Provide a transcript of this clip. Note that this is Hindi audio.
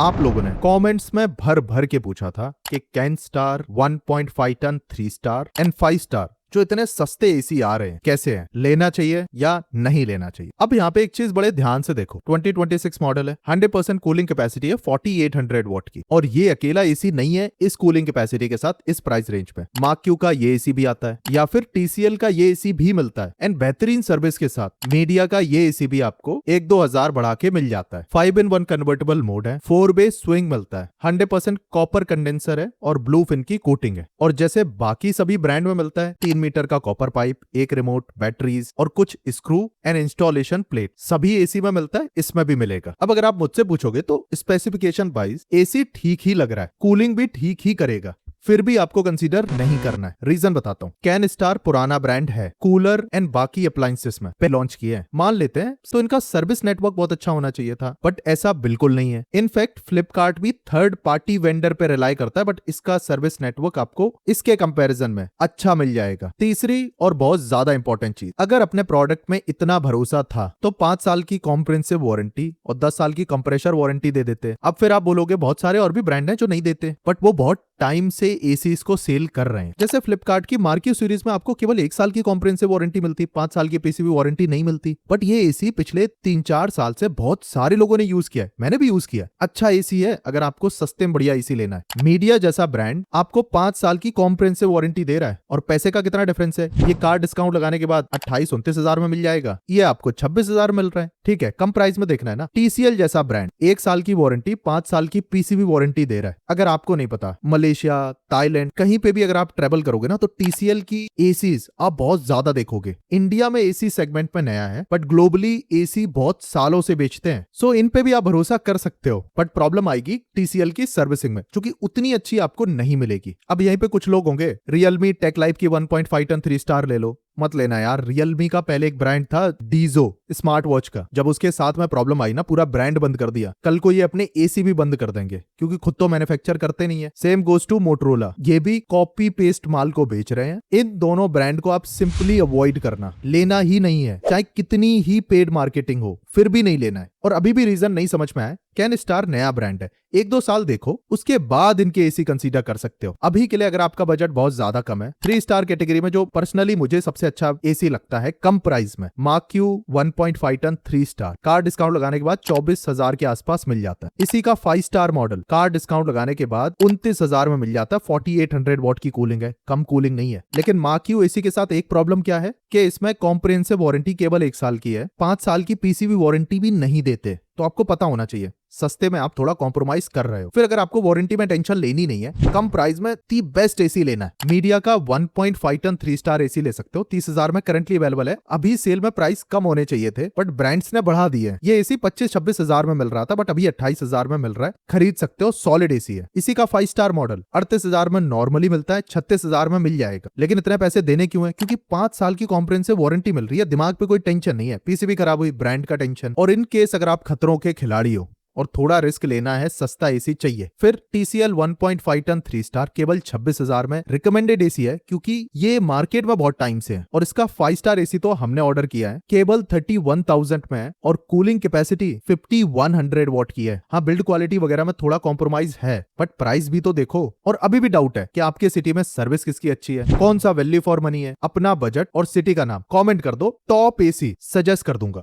आप लोगों ने कमेंट्स में भर भर के पूछा था कि Kenstar 1.5 ton 3 star and 5 star जो इतने सस्ते एसी आ रहे हैं कैसे हैं, लेना चाहिए या नहीं लेना चाहिए। अब यहाँ पे एक चीज बड़े ध्यान से देखो, 2026 मॉडल है, 100% कूलिंग कैपेसिटी है 4800 वॉट की, और ये अकेला एसी नहीं है इस कूलिंग कैपेसिटी के साथ इस प्राइस रेंज पे। मार्क क्यू का ये एसी भी आता है या फिर टीसीएल का ये एसी भी मिलता है, एंड बेहतरीन सर्विस के साथ मीडिया का ये एसी भी आपको 1-2 हजार बढ़ा के मिल जाता है। 5-in-1 कन्वर्टेबल मोड है, 4 बेस स्विंग मिलता है, 100% कॉपर कंडेंसर है और ब्लू फिन की कोटिंग है। और जैसे बाकी सभी ब्रांड में मिलता है 3 मीटर का कॉपर पाइप, एक रिमोट, बैटरीज और कुछ स्क्रू एंड इंस्टॉलेशन प्लेट, सभी एसी में मिलता है, इसमें भी मिलेगा। अब अगर आप मुझसे पूछोगे तो स्पेसिफिकेशन वाइज एसी ठीक ही लग रहा है, कूलिंग भी ठीक ही करेगा, फिर भी आपको कंसीडर नहीं करना है। रीजन बताता हूँ। कैन स्टार पुराना ब्रांड है, कूलर एंड बाकी अप्लायंसेस में पे लॉन्च किए हैं, मान लेते हैं तो इनका सर्विस नेटवर्क बहुत अच्छा होना चाहिए था, बट ऐसा बिल्कुल नहीं है। इनफैक्ट फ्लिपकार्ट भी थर्ड पार्टी वेंडर पे रिलाई करता है, बट इसका सर्विस नेटवर्क आपको इसके कंपैरिजन में अच्छा मिल जाएगा। तीसरी और बहुत ज्यादा इंपॉर्टेंट चीज, अगर अपने प्रोडक्ट में इतना भरोसा था तो 5 साल की कॉम्प्रिहेंसिव वारंटी और 10 साल की कंप्रेसर वारंटी दे देते। अब फिर आप बोलोगे बहुत सारे और भी ब्रांड हैं जो नहीं देते, बट वो बहुत टाइम से एसीज को सेल कर रहे हैं। जैसे फ्लिपकार्ट की मार्क्यू सीरीज में आपको केवल 1 साल की कॉम्प्रिहेंसिव वारंटी मिलती, 5 साल की पीसीबी वारंटी नहीं मिलती, बट ये एसी पिछले 3-4 साल से बहुत सारे लोगों ने यूज किया है, मैंने भी यूज किया। अच्छा एसी है अगर आपको सस्ते में बढ़िया एसी लेना है। मीडिया जैसा ब्रांड आपको 5 साल की कॉम्प्रिहेंसिव वारंटी दे रहा है, और पैसे का कितना डिफरेंस है, ये कार डिस्काउंट लगाने के बाद 28-29 हजार में मिल जाएगा, ये आपको 26 हजार मिल रहा है। ठीक है, कम प्राइस में देखना है ना। टीसीएल जैसा ब्रांड 1 साल की वारंटी, 5 साल की पीसीबी वारंटी दे रहा है। अगर आपको नहीं पता, मलेशिया, थाईलैंड, कहीं पे भी अगर आप ट्रेवल करोगे ना तो टीसीएल की एसीज आप बहुत ज्यादा देखोगे। इंडिया में एसी सेगमेंट में नया है, बट ग्लोबली एसी बहुत सालों से बेचते हैं, सो इन पे भी आप भरोसा कर सकते हो। बट प्रॉब्लम आएगी टीसीएल की सर्विसिंग में, जो कि उतनी अच्छी आपको नहीं मिलेगी। अब यहीं पे कुछ लोग होंगे, रियलमी टेक लाइफ की 1.5 टन 3 स्टार ले लो, मत लेना यार। रियलमी का पहले एक ब्रांड था डीजो स्मार्ट वॉच का, जब उसके साथ में प्रॉब्लम आई ना पूरा ब्रांड बंद कर दिया। कल को ये अपने एसी भी बंद कर देंगे क्योंकि खुद तो मैन्युफैक्चर करते नहीं है। सेम गोज टू मोटरोला, ये भी कॉपी पेस्ट माल को बेच रहे हैं। इन दोनों ब्रांड को आप सिंपली अवॉइड करना, लेना ही नहीं है, चाहे कितनी ही पेड मार्केटिंग हो, फिर भी नहीं लेना है। और अभी भी रीजन नहीं समझ में आया, कैन स्टार नया ब्रांड है, 1-2 साल देखो, उसके बाद इनके एसी कंसीडर कर सकते हो। अभी के लिए अगर आपका बजट बहुत ज्यादा कम है, 3 स्टार कैटेगरी में जो पर्सनली मुझे सबसे अच्छा एसी लगता है कम प्राइस में, MarQ 1.5 ton 3 star, card discount लगाने के बाद 24 हजार के आसपास मिल जाता है। इसी का 5 स्टार मॉडल कार डिस्काउंट लगाने के बाद 29 हजार में मिल जाता है। 4800 वॉट की कूलिंग है, कम कूलिंग नहीं है। लेकिन मार्क क्यू एसी के साथ एक प्रॉब्लम क्या है कि इसमें कॉम्प्रिहेंसिव वारंटी केवल 1 साल की है, 5 साल की पीसीबी वारंटी भी नहीं देते। तो आपको पता होना चाहिए सस्ते में आप थोड़ा कॉम्प्रोमाइज कर रहे हो। फिर अगर आपको वारंटी में टेंशन लेनी नहीं है, कम प्राइस में दी बेस्ट एसी लेना है, मीडिया का 1.5 टन 3 स्टार एसी ले सकते हो। 30 हजार में करंटली अवेलेबल है। अभी सेल में प्राइस कम होने चाहिए थे, बट ब्रांड्स ने बढ़ा दिए। ये एसी 25-26 हजार में मिल रहा था, बट अभी 28 हजार में मिल रहा है, खरीद सकते हो, सॉलिड एसी है। इसी का 5 स्टार मॉडल 38 हजार में नॉर्मली मिलता है, 36 हजार में मिल जाएगा। लेकिन इतने पैसे देने क्यों है? क्योंकि 5 साल की कॉम्प्रिहेंसिव वारंटी मिल रही है, दिमाग पे कोई टेंशन नहीं है, पीसीबी खराब हुई ब्रांड का टेंशन। और इन केस अगर आप खतरों के खिलाड़ी हो और थोड़ा रिस्क लेना है, सस्ता एसी चाहिए, फिर TCL 1.5 टन 3 स्टार केवल 26 हजार में रिकमेंडेड एसी है, क्योंकि ये मार्केट में बहुत टाइम से है। और इसका 5 स्टार एसी तो हमने ऑर्डर किया है, केवल 31,000 में है, और कूलिंग कैपेसिटी 5100 वॉट की है। हाँ, बिल्ड क्वालिटी वगैरह में थोड़ा कॉम्प्रोमाइज है, बट प्राइस भी तो देखो। और अभी भी डाउट है कि आपके सिटी में सर्विस किसकी अच्छी है, कौन सा वैल्यू फॉर मनी है, अपना बजट और सिटी का नाम कॉमेंट कर दो, टॉप एसी सजेस्ट कर दूंगा।